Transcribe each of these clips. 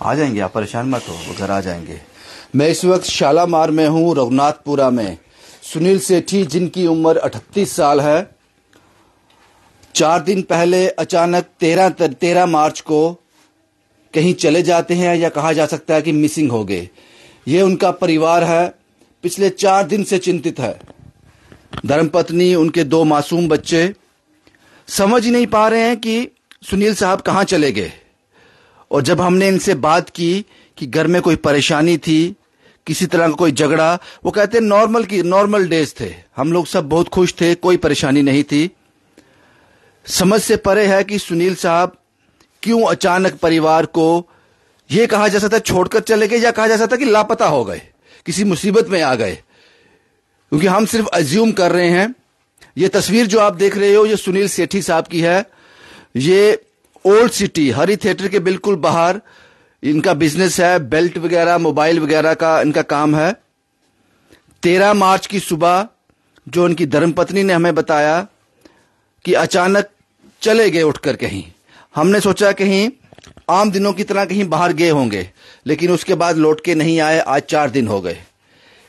आ जाएंगे, आप परेशान मत हो, वो घर आ जाएंगे। मैं इस वक्त शालामार में हूँ, रघुनाथपुरा में। सुनील सेठी जिनकी उम्र 38 साल है, 4 दिन पहले अचानक 13 मार्च को कहीं चले जाते हैं, या कहा जा सकता है कि मिसिंग हो गए। ये उनका परिवार है, पिछले 4 दिन से चिंतित है। धर्मपत्नी, उनके 2 मासूम बच्चे समझ ही नहीं पा रहे हैं कि सुनील साहब कहाँ चले गए। और जब हमने इनसे बात की कि घर में कोई परेशानी थी, किसी तरह का कोई झगड़ा, वो कहते हैं नॉर्मल डेज थे, हम लोग सब बहुत खुश थे, कोई परेशानी नहीं थी। समझ से परे है कि सुनील साहब क्यों अचानक परिवार को यह कहा जा सकता है छोड़कर चले गए, या कहा जा सकता है कि लापता हो गए, किसी मुसीबत में आ गए, क्योंकि हम सिर्फ अज्यूम कर रहे हैं। ये तस्वीर जो आप देख रहे हो, ये सुनील सेठी साहब की है। ये ओल्ड सिटी हरी थिएटर के बिल्कुल बाहर इनका बिजनेस है, बेल्ट वगैरह, मोबाइल वगैरह का इनका काम है। 13 मार्च की सुबह जो उनकी धर्मपत्नी ने हमें बताया कि अचानक चले गए उठकर कहीं। हमने सोचा कहीं आम दिनों की तरह कहीं बाहर गए होंगे, लेकिन उसके बाद लौट के नहीं आए। आज 4 दिन हो गए।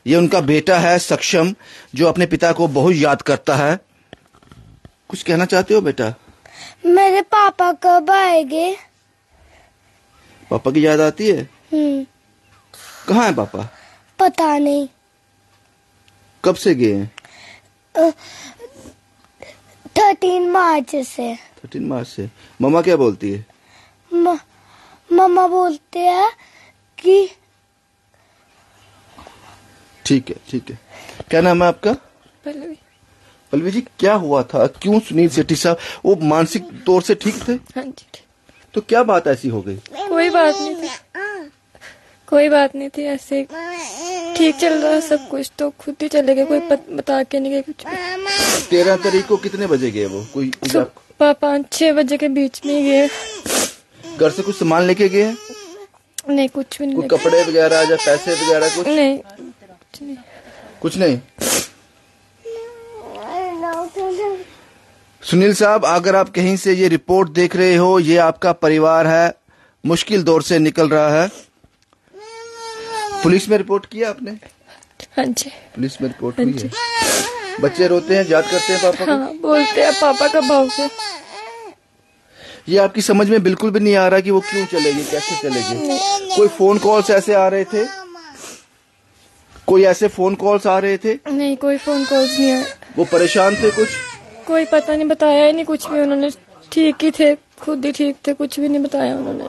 ये उनका बेटा है सक्षम, जो अपने पिता को बहुत याद करता है। कुछ कहना चाहते हो बेटा? मेरे पापा कब आएंगे? पापा की याद आती है? कहाँ है पापा? पता नहीं। कब से गए हैं? 13 मार्च से। 13 मार्च से। मम्मा क्या बोलती है? मम्मा बोलते हैं कि ठीक है। क्या नाम है आपका? पल्लवी। पल्लवी जी, क्या हुआ था? क्यों सुनील सेठी साहब वो मानसिक तौर से ठीक थे? हाँ जी। तो क्या बात ऐसी हो गई? कोई बात नहीं थी, ऐसे ठीक चल रहा सब कुछ, तो खुद ही चले गए, कोई बता के नहीं गए कुछ भी। 13 तारीख को कितने बजे गए वो? कोई 5-6 बजे के बीच में गए। घर से कुछ सामान लेके गए? नहीं, कुछ भी नहीं। कोई कपड़े वगैरह या पैसे वगैरह कुछ? नहीं, कुछ नहीं। सुनील साहब, अगर आप कहीं से ये रिपोर्ट देख रहे हो, ये आपका परिवार है, मुश्किल दौर से निकल रहा है। पुलिस में रिपोर्ट किया आपने? हाँ जी। पुलिस में रिपोर्ट हुई है। बच्चे रोते हैं, याद करते हैं पापा को? हाँ, बोलते हैं पापा का भाव से। ये आपकी समझ में बिल्कुल भी नहीं आ रहा कि वो क्यों चले गए, कैसे चले गए? कोई फोन कॉल्स ऐसे आ रहे थे? कोई ऐसे फोन कॉल्स आ रहे थे? नहीं, कोई फोन कॉल्स नहीं आए। वो परेशान थे कुछ? कोई पता नहीं, बताया ही नहीं कुछ भी उन्होंने। ठीक ही थे, खुद ही ठीक थे, कुछ भी नहीं बताया उन्होंने।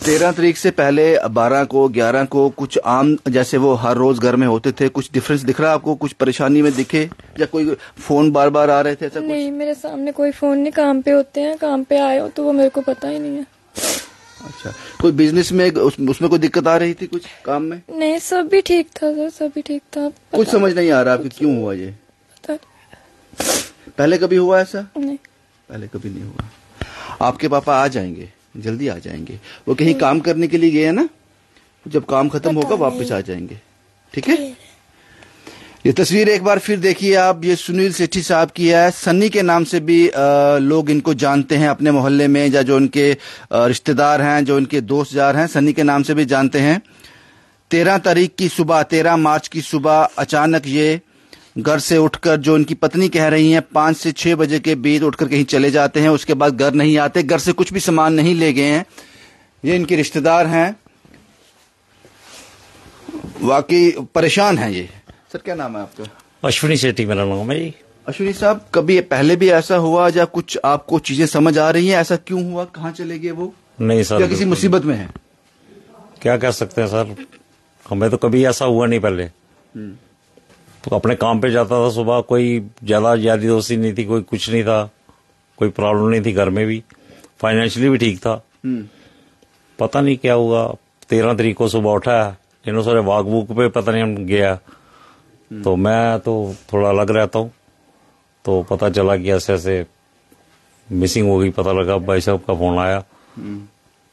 13 तारीख से पहले 12 को 11 को कुछ आम जैसे वो हर रोज घर में होते थे, कुछ डिफरेंस दिख रहा आपको? कुछ परेशानी में दिखे, या कोई फोन बार बार आ रहे थे ऐसा? नहीं, मेरे सामने कोई फोन नहीं। काम पे होते हैं, काम पे आए हो तो वो मेरे को पता ही नहीं है। अच्छा, कोई बिजनेस में उसमें कोई दिक्कत आ रही थी कुछ काम में? नहीं, सब भी ठीक था सर, सब भी ठीक था। कुछ समझ नहीं आ रहा आपको क्यों हुआ ये? पहले कभी हुआ ऐसा? नहीं, पहले कभी नहीं हुआ। आपके पापा आ जाएंगे, जल्दी आ जाएंगे। वो कहीं काम करने के लिए गए हैं ना, जब काम खत्म होगा वापस आ जाएंगे। ठीक है? ये तस्वीर एक बार फिर देखिए आप, ये सुनील सेठी साहब की है। सन्नी के नाम से भी लोग इनको जानते हैं अपने मोहल्ले में, या जो उनके रिश्तेदार हैं, जो इनके दोस्त यार हैं, सन्नी के नाम से भी जानते हैं। 13 मार्च की सुबह अचानक ये घर से उठकर, जो उनकी पत्नी कह रही हैं, 5 से 6 बजे के बीच उठकर कहीं चले जाते हैं। उसके बाद घर नहीं आते, घर से कुछ भी सामान नहीं ले गए हैं। ये इनके रिश्तेदार हैं, वाकई परेशान हैं ये। सर, क्या नाम है आपका? अश्विनी सेठी मेरा नाम है जी। अश्विनी साहब, कभी पहले भी ऐसा हुआ, या कुछ आपको चीजें समझ आ रही हैं ऐसा क्यों हुआ, कहाँ चले गए वो? नहीं सर, क्या किसी मुसीबत में है? क्या कह सकते हैं सर, हमें तो कभी ऐसा हुआ नहीं पहले। तो अपने काम पे जाता था सुबह, कोई ज्यादा यारी दोस्ती नहीं थी, कोई कुछ नहीं था, कोई प्रॉब्लम नहीं थी, घर में भी फाइनेंशियली भी ठीक था। पता नहीं क्या हुआ, 13 तारीख को सुबह उठा, इन्हों सारे वाक वूक पे पता नहीं हम गया, तो मैं तो थोड़ा अलग रहता हूँ, तो पता चला कि ऐसे ऐसे मिसिंग हो गई। पता लगा भाई साहब का फोन आया।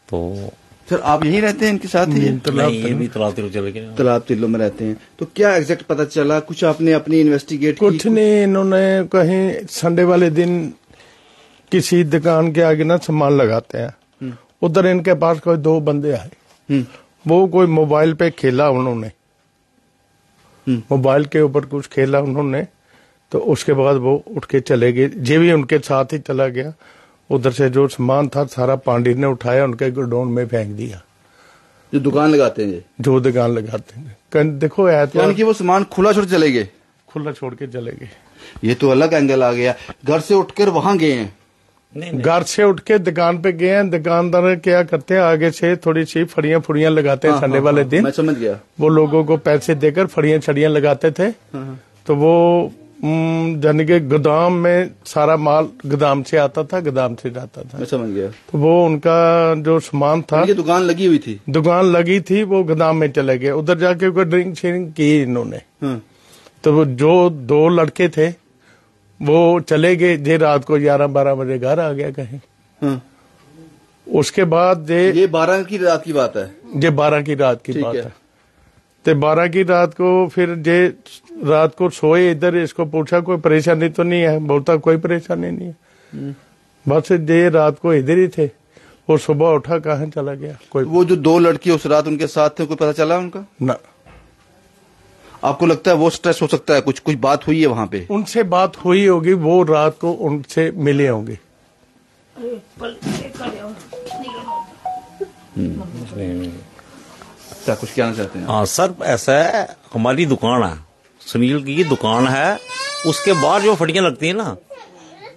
तो सर, आप यहीं रहते हैं इनके साथ ही? ये भी तालाब तिल्लो चले गए। तालाब तिल्लो में रहते हैं। तो क्या एग्जैक्ट पता चला, कुछ आपने अपनी इन्वेस्टिगेट? कुछ नहीं, इन्होंने कहीं संडे वाले दिन किसी दुकान के आगे ना सामान लगाते हैं, उधर इनके पास कोई 2 बंदे आए, वो कोई मोबाइल पे खेला उन्होंने, मोबाइल के ऊपर कुछ खेला उन्होंने, तो उसके बाद वो उठ के चले गए। जे भी उनके साथ ही चला गया। उधर से जो सामान था सारा पांडे ने उठाया, उनके गोडाउन में फेंक दिया। जो दुकान लगाते हैं, जो दुकान लगाते हैं, देखो यानी कि वो सामान खुला छोड़ चले गए, खुला छोड़ के चले गए। ये तो अलग एंगल आ गया। घर से उठकर वहां गए हैं? घर से उठ के दुकान पे गए हैं। दुकानदार क्या करते हैं, आगे से थोड़ी सी फड़ियां लगाते हैं संडे वाले दिन। मैं समझ गया। वो लोगों को पैसे देकर फड़ियां लगाते थे। तो वो यानी कि गोदाम में सारा माल गोदाम से आता था, गोदाम से जाता था। मैं समझ गया। तो वो उनका जो सामान था, ये दुकान लगी हुई थी, दुकान लगी थी, वो गोदाम में चले गए। उधर जाके कोई ड्रिंक शेयरिंग की इन्होंने। तो वो जो 2 लड़के थे वो चले गए। जे रात को 11-12 बजे घर आ गया कहीं। उसके बाद ये 12 की रात की बात है। ये 12 की रात की बात है। तो 12 की रात को फिर जे रात को सोए इधर, इसको पूछा कोई परेशानी तो नहीं है, बोलता कोई परेशानी नहीं है। बस जे रात को इधर ही थे। वो सुबह उठा, कहाँ चला गया कोई। वो जो 2 लड़की उस रात उनके साथ थे, कोई पता चला उनका? ना। आपको लगता है वो स्ट्रेस हो सकता है? कुछ बात हुई है वहां पे? उनसे बात हुई होगी, वो रात को उनसे मिले होंगे। क्या कुछ कहना चाहते हैं? हाँ सर, ऐसा है, हमारी दुकान है, सुनील की दुकान है, उसके बाद जो फड़ियां लगती है ना,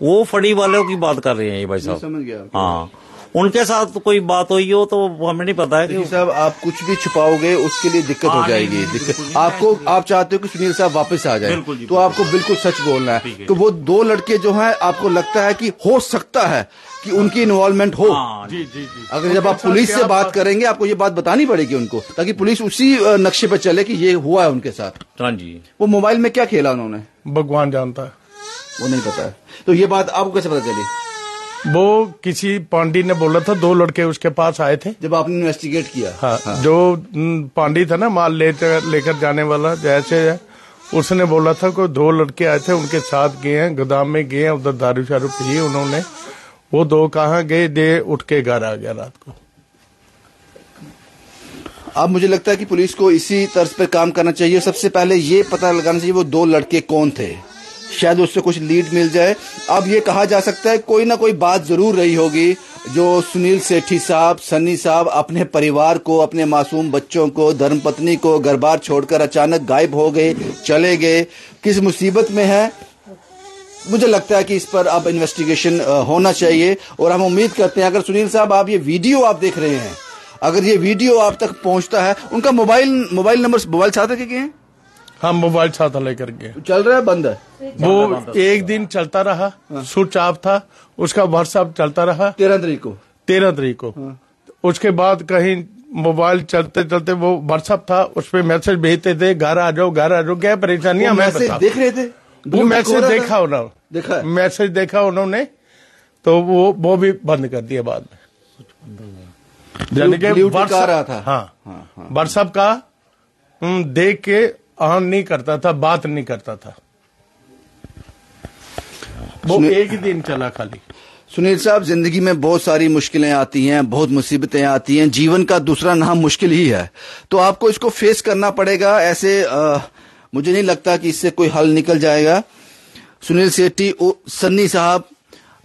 वो फड़ी वालों की बात कर रहे हैं ये भाई साहब। समझ गया। हाँ, उनके साथ कोई बात हुई हो तो हमें नहीं पता है कि साहब आप कुछ भी छुपाओगे उसके लिए दिक्कत हो जाएगी। दिक्कत आपको, आप चाहते हो कि सुनील साहब वापस आ जाए, तो आपको बिल्कुल सच बोलना है। तो वो 2 लड़के जो हैं, आपको लगता है कि हो सकता है कि उनकी इन्वॉल्वमेंट हो? जी। अगर जब आप पुलिस से बात करेंगे, आपको ये बात बतानी पड़ेगी उनको, ताकि पुलिस उसी नक्शे पर चले कि ये हुआ है उनके साथ। हाँ जी। वो मोबाइल में क्या खेला उन्होंने, भगवान जानता है, वो नहीं पता है। तो ये बात आपको कैसे पता चली? वो किसी पांडी ने बोला था, 2 लड़के उसके पास आए थे जब आपने इन्वेस्टिगेट किया। हाँ। जो पांडी था ना, माल लेकर जाने वाला, जैसे उसने बोला था कोई 2 लड़के आए थे, उनके साथ गए हैं, गोदाम में गए हैं, उधर दारू शारू पी उन्होंने। वो 2 कहाँ गए, दे उठ के घर आ गया रात को। अब मुझे लगता है कि पुलिस को इसी तर्ज पर काम करना चाहिए। सबसे पहले ये पता लगाना चाहिए वो 2 लड़के कौन थे, शायद उससे कुछ लीड मिल जाए। अब ये कहा जा सकता है कोई ना कोई बात जरूर रही होगी जो सुनील सेठी साहब, सन्नी साहब अपने परिवार को, अपने मासूम बच्चों को, धर्मपत्नी को घर बार छोड़कर अचानक गायब हो गए, चले गए, किस मुसीबत में है। मुझे लगता है कि इस पर अब इन्वेस्टिगेशन होना चाहिए। और हम उम्मीद करते हैं, अगर सुनील साहब आप ये वीडियो आप देख रहे हैं, अगर ये वीडियो आप तक पहुंचता है, उनका मोबाइल नंबर, मोबाइल साथ लेके गए हैं? हाँ, मोबाइल साथ लेकर गए। चल रहा है, बंद है? वो एक दिन चलता रहा, स्विच ऑफ था, उसका व्हाट्सएप चलता रहा 13 तारीख को। उसके बाद कहीं मोबाइल चलते चलते वो व्हाट्सएप था, उस पर मैसेज भेजते थे, घर आ जाओ, क्या परेशानी है, मैं देख रहे थे? वो मैसेज देखा उन्होंने, मैसेज देखा उन्होंने, तो वो भी बंद कर दिया बाद में। यानी कि रहा था। हाँ, व्हाट्सएप का देख के ऑन नहीं करता था, बात नहीं करता था। वो एक ही दिन चला खाली। सुनील साहब, जिंदगी में बहुत सारी मुश्किलें आती हैं, बहुत मुसीबतें आती हैं, जीवन का दूसरा नाम मुश्किल ही है, तो आपको इसको फेस करना पड़ेगा। ऐसे मुझे नहीं लगता कि इससे कोई हल निकल जाएगा। सुनील सेठी, सन्नी साहब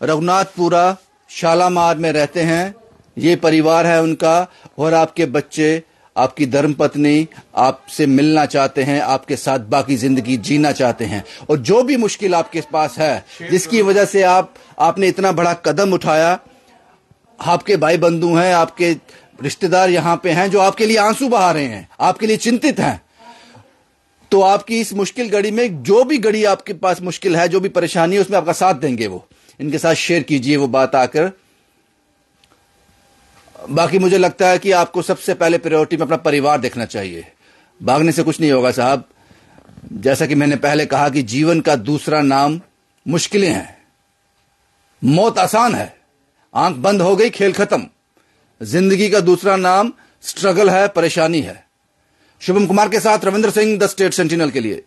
रघुनाथपुरा शालामार में रहते हैं, ये परिवार है उनका, और आपके बच्चे, आपकी धर्मपत्नी आपसे मिलना चाहते हैं, आपके साथ बाकी जिंदगी जीना चाहते हैं। और जो भी मुश्किल आपके पास है, जिसकी वजह से आपने इतना बड़ा कदम उठाया, आपके भाई बंधु हैं, आपके रिश्तेदार यहाँ पे हैं जो आपके लिए आंसू बहा रहे हैं, आपके लिए चिंतित हैं। तो आपकी इस मुश्किल घड़ी में, जो भी घड़ी आपके पास मुश्किल है, जो भी परेशानी है, उसमें आपका साथ देंगे वो। इनके साथ शेयर कीजिए वो बात आकर। बाकी मुझे लगता है कि आपको सबसे पहले प्रायोरिटी में अपना परिवार देखना चाहिए। भागने से कुछ नहीं होगा साहब। जैसा कि मैंने पहले कहा कि जीवन का दूसरा नाम मुश्किलें हैं। मौत आसान है, आंख बंद हो गई, खेल खत्म। जिंदगी का दूसरा नाम स्ट्रगल है, परेशानी है। शुभम कुमार के साथ Ravindra Singh, the state sentinel के लिए।